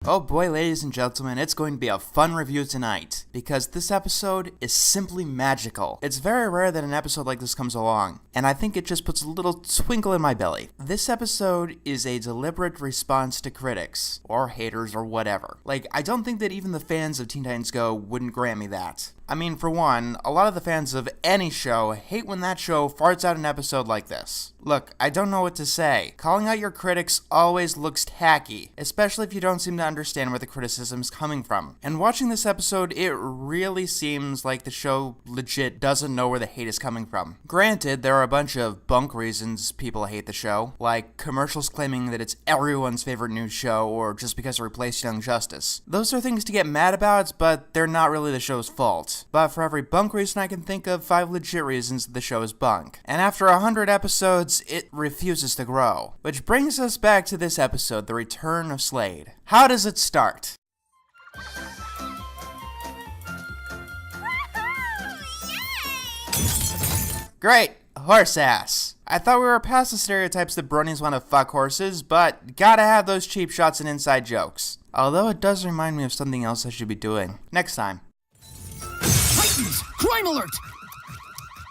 Oh boy, ladies and gentlemen, it's going to be a fun review tonight, because this episode is simply magical. It's very rare that an episode like this comes along, and I think it just puts a little twinkle in my belly. This episode is a deliberate response to critics, or haters, or whatever. Like, I don't think that even the fans of Teen Titans Go wouldn't grant me that. I mean, for one, a lot of the fans of any show hate when that show farts out an episode like this. Look, I don't know what to say. Calling out your critics always looks tacky, especially if you don't seem to understand where the criticism is coming from. And watching this episode, it really seems like the show legit doesn't know where the hate is coming from. Granted, there are a bunch of bunk reasons people hate the show, like commercials claiming that it's everyone's favorite new show, or just because it replaced Young Justice. Those are things to get mad about, but they're not really the show's fault. But for every bunk reason I can think of, 5 legit reasons the show is bunk. And after 100 episodes, it refuses to grow. Which brings us back to this episode, The Return of Slade. How does it start? Great! Horse ass. I thought we were past the stereotypes that bronies want to fuck horses, but gotta have those cheap shots and inside jokes. Although it does remind me of something else I should be doing. Next time. Titans! Crime alert!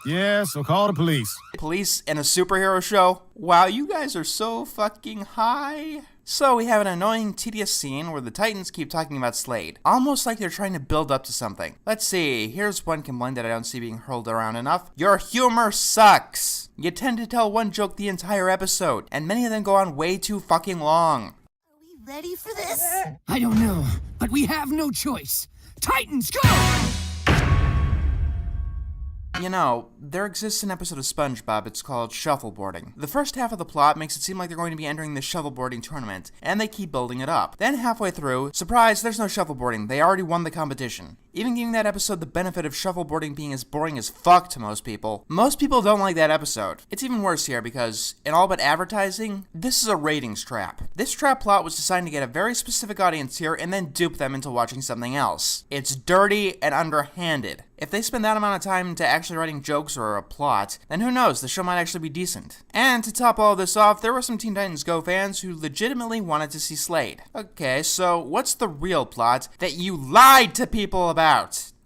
Yeah, so call the police. Police in a superhero show? Wow, you guys are so fucking high. So we have an annoying, tedious scene where the Titans keep talking about Slade, almost like they're trying to build up to something. Let's see, here's one complaint that I don't see being hurled around enough. Your humor sucks! You tend to tell one joke the entire episode, and many of them go on way too fucking long. Are we ready for this? I don't know, but we have no choice. Titans, go! You know, there exists an episode of SpongeBob, it's called Shuffleboarding. The first half of the plot makes it seem like they're going to be entering the shuffleboarding tournament, and they keep building it up. Then halfway through, surprise, there's no shuffleboarding, they already won the competition. Even giving that episode the benefit of shuffleboarding being as boring as fuck to most people don't like that episode. It's even worse here because, in all but advertising, this is a ratings trap. This trap plot was designed to get a very specific audience here and then dupe them into watching something else. It's dirty and underhanded. If they spend that amount of time to actually writing jokes or a plot, then who knows, the show might actually be decent. And to top all this off, there were some Teen Titans Go fans who legitimately wanted to see Slade. Okay, so what's the real plot that you lied to people about?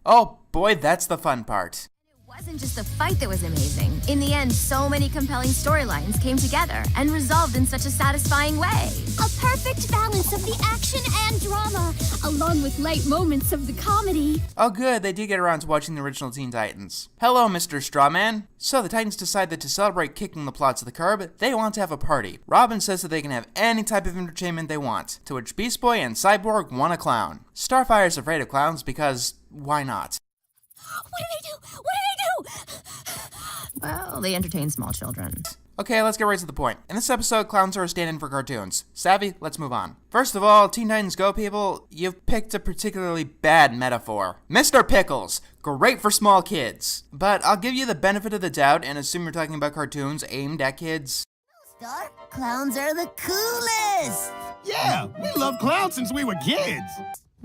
Oh boy, that's the fun part. It wasn't just the fight that was amazing. In the end, so many compelling storylines came together and resolved in such a satisfying way. A perfect balance of the action and drama, along with light moments of the comedy. Oh good, they did get around to watching the original Teen Titans. Hello, Mr. Strawman. So the Titans decide that to celebrate kicking the plot to the curb, they want to have a party. Robin says that they can have any type of entertainment they want, to which Beast Boy and Cyborg want a clown. Starfire's afraid of clowns because, why not? What do they do? What do Well, they entertain small children. Okay, let's get right to the point. In this episode, clowns are a stand-in for cartoons. Savvy? Let's move on. First of all, Teen Titans Go people, you've picked a particularly bad metaphor. Mr. Pickles, great for small kids. But I'll give you the benefit of the doubt and assume you're talking about cartoons aimed at kids. Star, clowns are the coolest! Yeah, we love clowns since we were kids.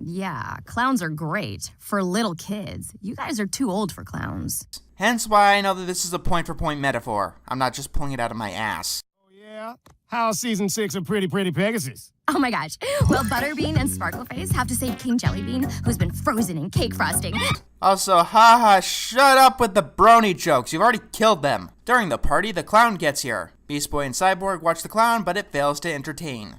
Yeah, clowns are great. For little kids. You guys are too old for clowns. Hence why I know that this is a point-for-point metaphor. I'm not just pulling it out of my ass. Oh, yeah? How's season 6 of Pretty Pretty Pegasus? Oh my gosh. Well, Butterbean and Sparkleface have to save King Jellybean, who's been frozen in cake frosting. Also, haha, shut up with the brony jokes. You've already killed them. During the party, the clown gets here. Beast Boy and Cyborg watch the clown, but it fails to entertain.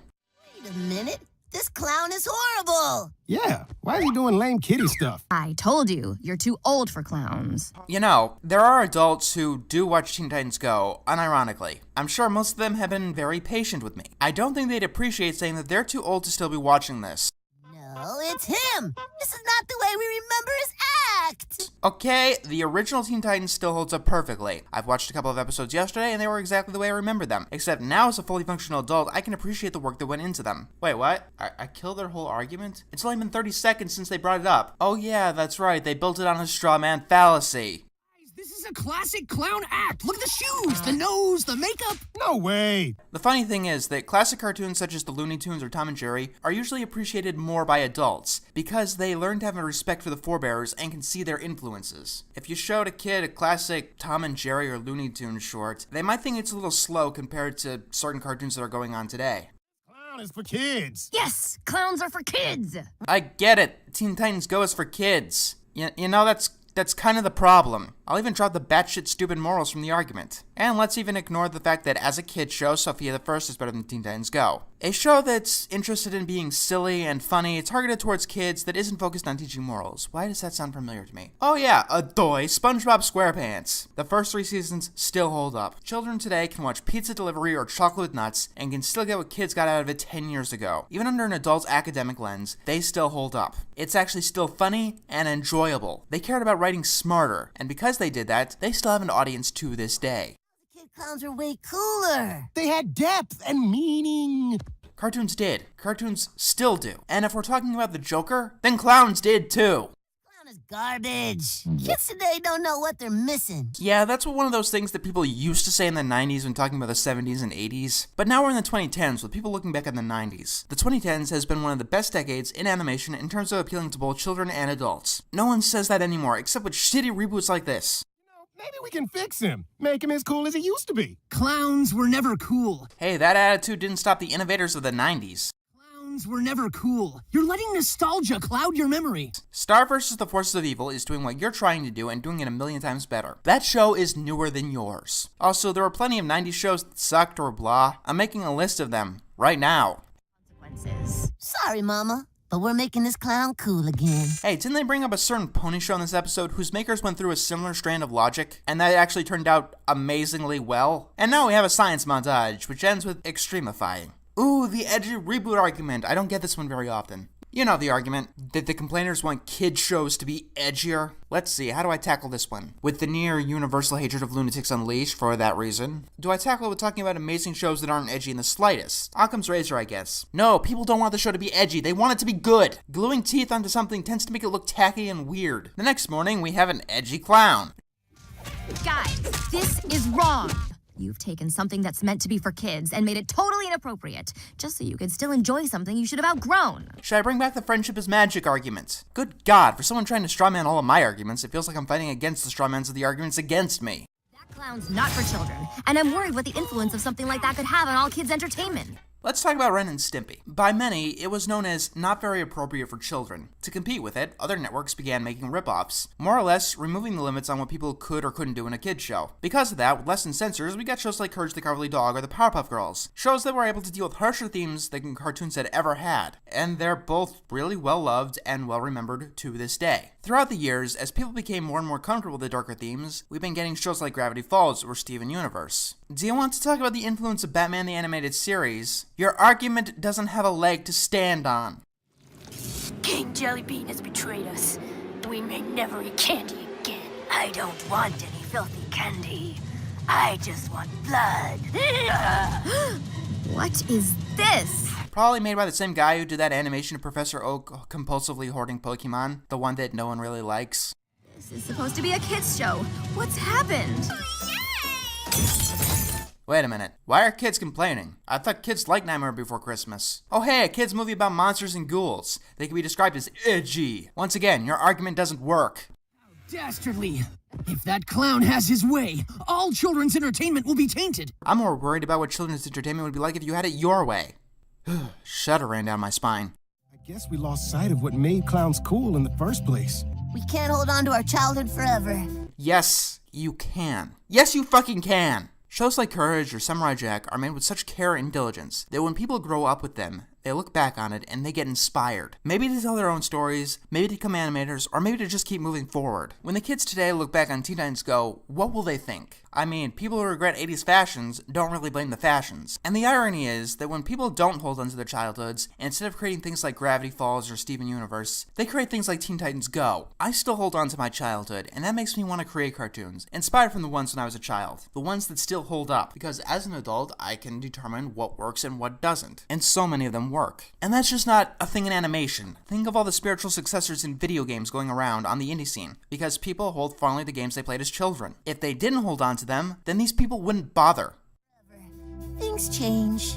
Wait a minute. This clown is horrible! Yeah, why are you doing lame kitty stuff? I told you, you're too old for clowns. You know, there are adults who do watch Teen Titans Go, unironically. I'm sure most of them have been very patient with me. I don't think they'd appreciate saying that they're too old to still be watching this. No, it's him! This is not the way we remember his act! Okay, the original Teen Titans still holds up perfectly. I've watched a couple of episodes yesterday and they were exactly the way I remembered them. Except now as a fully functional adult, I can appreciate the work that went into them. Wait, what? I killed their whole argument? It's only been 30 seconds since they brought it up. Oh yeah, that's right, they built it on a straw man fallacy. This is a classic clown act. Look at the shoes, the nose, the makeup. No way. The funny thing is that classic cartoons such as the Looney Tunes or Tom and Jerry are usually appreciated more by adults because they learn to have a respect for the forebears and can see their influences. If you showed a kid a classic Tom and Jerry or Looney Tunes short, they might think it's a little slow compared to certain cartoons that are going on today. Clown is for kids. Yes, clowns are for kids. I get it. Teen Titans Go is for kids. You know, that's kind of the problem. I'll even drop the batshit stupid morals from the argument. And let's even ignore the fact that as a kid show, Sophia the First is better than Teen Titans Go. A show that's interested in being silly and funny, targeted towards kids, that isn't focused on teaching morals. Why does that sound familiar to me? Oh yeah, adoy, SpongeBob SquarePants. The first 3 seasons still hold up. Children today can watch Pizza Delivery or Chocolate with Nuts and can still get what kids got out of it 10 years ago. Even under an adult's academic lens, they still hold up. It's actually still funny and enjoyable. They cared about writing smarter, and because they did that, they still have an audience to this day. Kid clowns are way cooler. They had depth and meaning. Cartoons did. Cartoons still do. And if we're talking about the Joker, then clowns did too. Clown is garbage. Kids today don't know what they're missing. Yeah, that's one of those things that people used to say in the 90s when talking about the 70s and 80s. But now we're in the 2010s with people looking back at the 90s. The 2010s has been one of the best decades in animation in terms of appealing to both children and adults. No one says that anymore, except with shitty reboots like this. Maybe we can fix him. Make him as cool as he used to be. Clowns were never cool. Hey, that attitude didn't stop the innovators of the 90s. Clowns were never cool. You're letting nostalgia cloud your memory. Star vs. the Forces of Evil is doing what you're trying to do and doing it a million times better. That show is newer than yours. Also, there were plenty of 90s shows that sucked or blah. I'm making a list of them right now. Consequences. Sorry, Mama, but we're making this clown cool again. Hey, didn't they bring up a certain pony show in this episode whose makers went through a similar strand of logic, and that actually turned out amazingly well? And now we have a science montage, which ends with extremifying. Ooh, the edgy reboot argument. I don't get this one very often. You know the argument. Did the complainers want kid shows to be edgier? Let's see, how do I tackle this one? With the near universal hatred of Lunatics Unleashed for that reason? Do I tackle it with talking about amazing shows that aren't edgy in the slightest? Occam's Razor, I guess. No, people don't want the show to be edgy, they want it to be good. Gluing teeth onto something tends to make it look tacky and weird. The next morning, we have an edgy clown. Guys, this is wrong. You've taken something that's meant to be for kids and made it totally inappropriate, just so you could still enjoy something you should have outgrown. Should I bring back the friendship is magic argument? Good God, for someone trying to strawman all of my arguments, it feels like I'm fighting against the strawmans of the arguments against me. That clown's not for children, and I'm worried what the influence of something like that could have on all kids' entertainment. Let's talk about Ren and Stimpy. By many, it was known as not very appropriate for children. To compete with it, other networks began making rip-offs, more or less removing the limits on what people could or couldn't do in a kid's show. Because of that, with less censors, we got shows like Courage the Cowardly Dog or the Powerpuff Girls, shows that were able to deal with harsher themes than cartoons had ever had, and they're both really well-loved and well-remembered to this day. Throughout the years, as people became more and more comfortable with the darker themes, we've been getting shows like Gravity Falls or Steven Universe. Do you want to talk about the influence of Batman the Animated Series? Your argument doesn't have a leg to stand on. King Jellybean has betrayed us. We may never eat candy again. I don't want any filthy candy. I just want blood. What is this? Probably made by the same guy who did that animation of Professor Oak compulsively hoarding Pokemon, the one that no one really likes. This is supposed to be a kids' show. What's happened? Wait a minute, why are kids complaining? I thought kids liked Nightmare Before Christmas. Oh hey, a kid's movie about monsters and ghouls. They can be described as edgy. Once again, your argument doesn't work. Dastardly. If that clown has his way, all children's entertainment will be tainted. I'm more worried about what children's entertainment would be like if you had it your way. Shudder ran down my spine. I guess we lost sight of what made clowns cool in the first place. We can't hold on to our childhood forever. Yes, you can. Yes, you fucking can. Shows like Courage or Samurai Jack are made with such care and diligence that when people grow up with them, they look back on it and they get inspired. Maybe to tell their own stories, maybe to become animators, or maybe to just keep moving forward. When the kids today look back on Teen Titans Go, what will they think? I mean, people who regret 80s fashions don't really blame the fashions. And the irony is that when people don't hold on to their childhoods, instead of creating things like Gravity Falls or Steven Universe, they create things like Teen Titans Go. I still hold on to my childhood, and that makes me want to create cartoons, inspired from the ones when I was a child. The ones that still hold up, because as an adult, I can determine what works and what doesn't. And so many of them work. And that's just not a thing in animation. Think of all the spiritual successors in video games going around on the indie scene, because people hold fondly to games they played as children. If they didn't hold on to them, then these people wouldn't bother. Things change.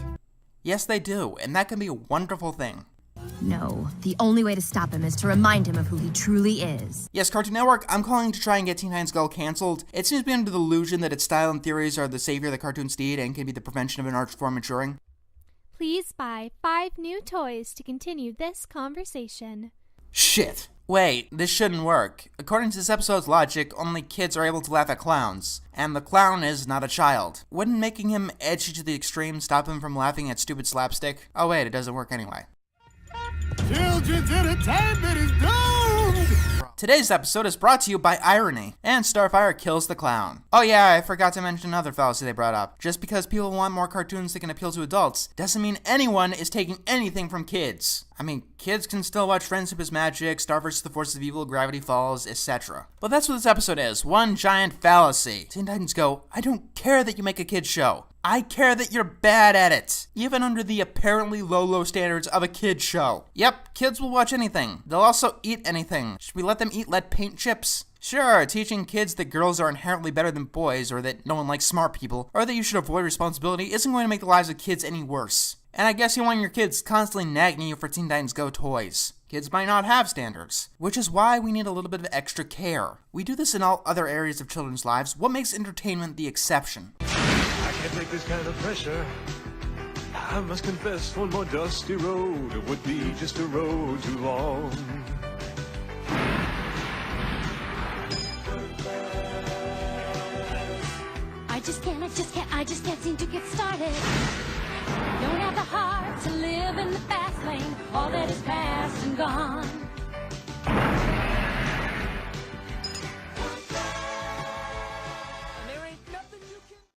Yes, they do, and that can be a wonderful thing. No, the only way to stop him is to remind him of who he truly is. Yes, Cartoon Network, I'm calling to try and get Teen Titans Go canceled. It seems to be under the illusion that its style and theories are the savior that cartoons need and can be the prevention of an art form maturing. Please buy 5 new toys to continue this conversation. Shit. Wait, this shouldn't work. According to this episode's logic, only kids are able to laugh at clowns, and the clown is not a child. Wouldn't making him edgy to the extreme stop him from laughing at stupid slapstick? Oh wait, it doesn't work anyway. Children's entertainment is doomed! Today's episode is brought to you by Irony, and Starfire kills the clown. Oh yeah, I forgot to mention another fallacy they brought up. Just because people want more cartoons that can appeal to adults, doesn't mean anyone is taking anything from kids. I mean, kids can still watch Friendship is Magic, Star vs. the Forces of Evil, Gravity Falls, etc. But that's what this episode is, one giant fallacy. Teen Titans Go, I don't care that you make a kid's show. I care that you're bad at it, even under the apparently low standards of a kid's show. Yep, kids will watch anything. They'll also eat anything. Should we let them eat lead paint chips? Sure, teaching kids that girls are inherently better than boys, or that no one likes smart people, or that you should avoid responsibility isn't going to make the lives of kids any worse. And I guess you want your kids constantly nagging you for Teen Titans Go toys. Kids might not have standards, which is why we need a little bit of extra care. We do this in all other areas of children's lives. What makes entertainment the exception? I can't take this kind of pressure. I must confess, one more dusty road would be just a road too long. I just can't seem to get started. Don't have the heart to live in the fast lane. All that is past and gone.